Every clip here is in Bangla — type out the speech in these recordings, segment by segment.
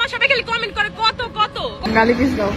মা সবাই খালি কমেন্ট করে কত কত গালি কিস দাও।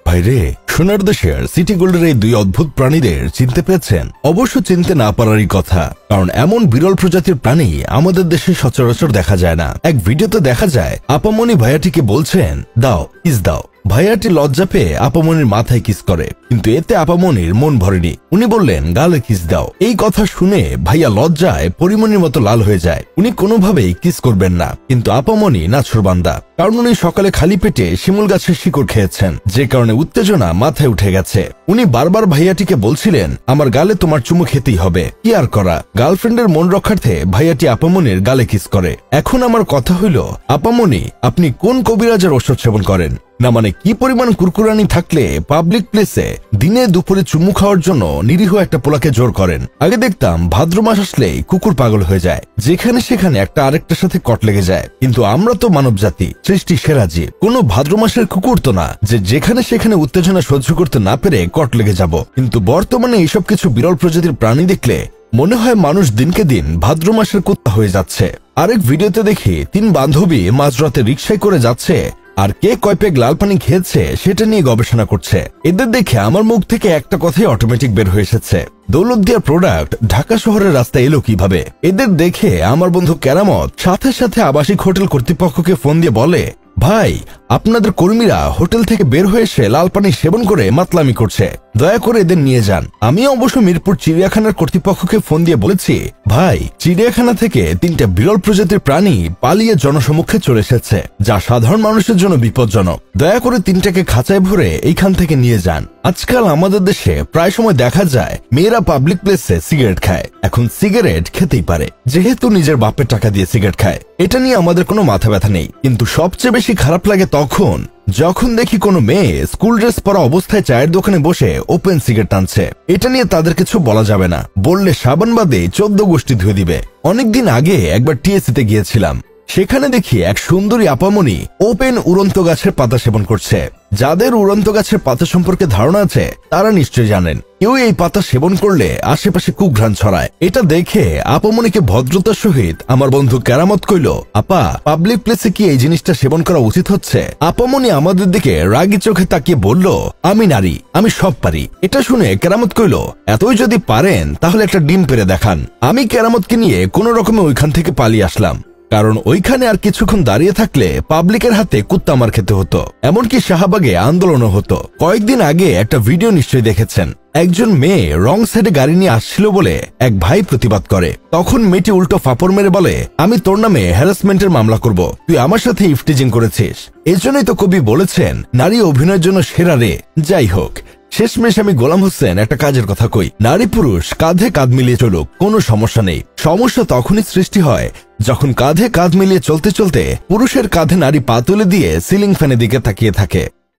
ভাইরে, সোনার দেশের সিটি গোল্ডের এই দুই অদ্ভুত প্রাণীদের চিনতে পেরেছেন? অবশ্য চিনতে না পারারই কথা, কারণ এমন বিরল প্রজাতির প্রাণী আমাদের দেশে সচরাচর দেখা যায় না। এক ভিডিওতে দেখা যায় আপামনি ভাইয়াটিকে বলছেন দাও কিস দাও। ভাইয়াটি লজ্জা পেয়ে আপামনির মাথায় কিস করে, কিন্তু এতে আপামনির মন ভরেনি। উনি বললেন গালে কিস দাও। এই কথা শুনে ভাইয়া লজ্জায় পরিমনির মতো লাল হয়ে যায়। উনি কোনোভাবেই কিস করবেন না, কিন্তু আপামনি নাছোড়বান্দা, কারণ উনি সকালে খালি পেটে শিমুল গাছের শিকড় খেয়েছেন, যে কারণে উত্তেজনা মাথায় উঠে গেছে। উনি বারবার ভাইয়াটিকে বলছিলেন আমার গালে তোমার চুমু খেতেই হবে। কি আর করা, গার্লফ্রেন্ডের মন রক্ষার্থে ভাইয়াটি আপামনির গালে কিস করে। এখন আমার কথা হইল, আপামনি আপনি কোন কবিরাজের ওষুধ সেবন করেন? না মানে কি পরিমাণ কুরকুরানি থাকলে পাবলিক প্লেসে দিনে দুপুরে চুমু খাওয়ার জন্য নিরীহ একটা পোলাকে জোর করেন? আগে দেখতাম ভাদ্র মাস আসলেই কুকুর পাগল হয়ে যায়, যেখানে সেখানে একটা আরেকটার সাথে কট লেগে যায়। কিন্তু আমরা তো মানব জাতি, সৃষ্টি সেরা জীব, কোনো ভাদ্র মাসের কুকুর তো না যে যেখানে সেখানে উত্তেজনা সহ্য করতে না পেরে কট লেগে যাব। কিন্তু বর্তমানে এইসব কিছু বিরল প্রজাতির প্রাণী দেখলে মনে হয় মানুষ দিনকে দিন ভাদ্র মাসের কুত্তা হয়ে যাচ্ছে। আরেক ভিডিওতে দেখি 3 বান্ধবী মাঝরাতে রিকশায় করে যাচ্ছে, আর কে কয় পেগ লাল পানি খেয়েছে সেটা নিয়ে গবেষণা করছে। এদের দেখে আমার মুখ থেকে একটা কথাই অটোমেটিক বের হয়ে এসেছে, দৌলতদিয়ার প্রোডাক্ট ঢাকা শহরের রাস্তায় এলো কিভাবে? এদের দেখে আমার বন্ধু কেরামত সাথে সাথে আবাসিক হোটেল কর্তৃপক্ষকে ফোন দিয়ে বলে, ভাই আপনাদের কর্মীরা হোটেল থেকে বের হয়ে এসে লাল পানি সেবন করে মাতলামি করছে, দয়া করে এদের নিয়ে যান। আমি অবশ্য মিরপুর চিড়িয়াখানার কর্তৃপক্ষকে ফোন দিয়ে বলেছি, ভাই চিড়িয়াখানা থেকে 3টা বিরল প্রজাতির প্রাণী পালিয়ে জনসমক্ষে চলে এসেছে, যা সাধারণ মানুষের জন্য বিপজ্জনক। দয়া করে 3টাকে খাঁচায় ভরে এইখান থেকে নিয়ে যান। আজকাল আমাদের দেশে প্রায় সময় দেখা যায় মেয়েরা পাবলিক প্লেসে সিগারেট খায়। এখন সিগারেট খেতেই পারে, যেহেতু নিজের বাপের টাকা দিয়ে সিগারেট খায়। এটা নিয়ে আমাদের কোনো মাথা ব্যথা নেই, কিন্তু সবচেয়ে বেশি খারাপ লাগে তখন যখন দেখি কোনো মেয়ে স্কুল ড্রেস পরা অবস্থায় চায়ের দোকানে বসে ওপেন সিগারেট টানছে। এটা নিয়ে তাদের কিছু বলা যাবে না, বললে সাবান বাদে 14 গোষ্ঠী ধুয়ে দিবে। অনেকদিন আগে একবার টিএসসিতে গিয়েছিলাম, সেখানে দেখি এক সুন্দরী আপামনি ওপেন উড়ন্ত গাছের পাতা সেবন করছে। যাদের উড়ন্ত গাছের পাতা সম্পর্কে ধারণা আছে তারা নিশ্চয়ই জানেন, কেউ এই পাতা সেবন করলে আশেপাশে কুঘ্রাণ ছড়ায়। এটা দেখে আপামনিকে ভদ্রতার সহিত আমার বন্ধু কেরামত কইল, আপা পাবলিক প্লেসে কি এই জিনিসটা সেবন করা উচিত হচ্ছে? আপামনি আমাদের দিকে রাগী চোখে তাকিয়ে বলল, আমি নারী, আমি সব পারি। এটা শুনে কেরামত কইল, এতই যদি পারেন তাহলে একটা ডিম পেরে দেখান। আমি কেরামতকে নিয়ে কোন রকমে ওইখান থেকে পালিয়ে আসলাম, কারণ ওইখানে আর কিছুক্ষণ দাঁড়িয়ে থাকলে পাবলিকের হাতে কুত্তা মার খেতে হতো, এমনকি শাহবাগে আন্দোলনও হতো। কয়েকদিন আগে একটা ভিডিও নিশ্চয়ই দেখেছেন, একজন মেয়ে রং সাইডে গাড়ি নিয়ে আসছিল বলে এক ভাই প্রতিবাদ করে। তখন মেয়েটি উল্টো ফাপড় মেরে বলে, আমি তোর নামে হ্যারাসমেন্টের মামলা করব, তুই আমার সাথে ইফটিজিং করেছিস। এজন্যই তো কবি বলেছেন নারী অভিনয়ের জন্য সেরা রে। যাই হোক, শেষমেশ আমি গোলাম হোসেন একটা কাজের কথা কই, নারী পুরুষ কাঁধে কাঁধ মিলিয়ে চলুক, কোনো সমস্যা নেই। সমস্যা তখনই সৃষ্টি হয় যখন কাঁধে কাঁধ মিলিয়ে চলতে চলতে পুরুষের কাঁধে নারী পা তুলে দিয়ে সিলিং ফ্যানের দিকে তাকিয়ে থাকে।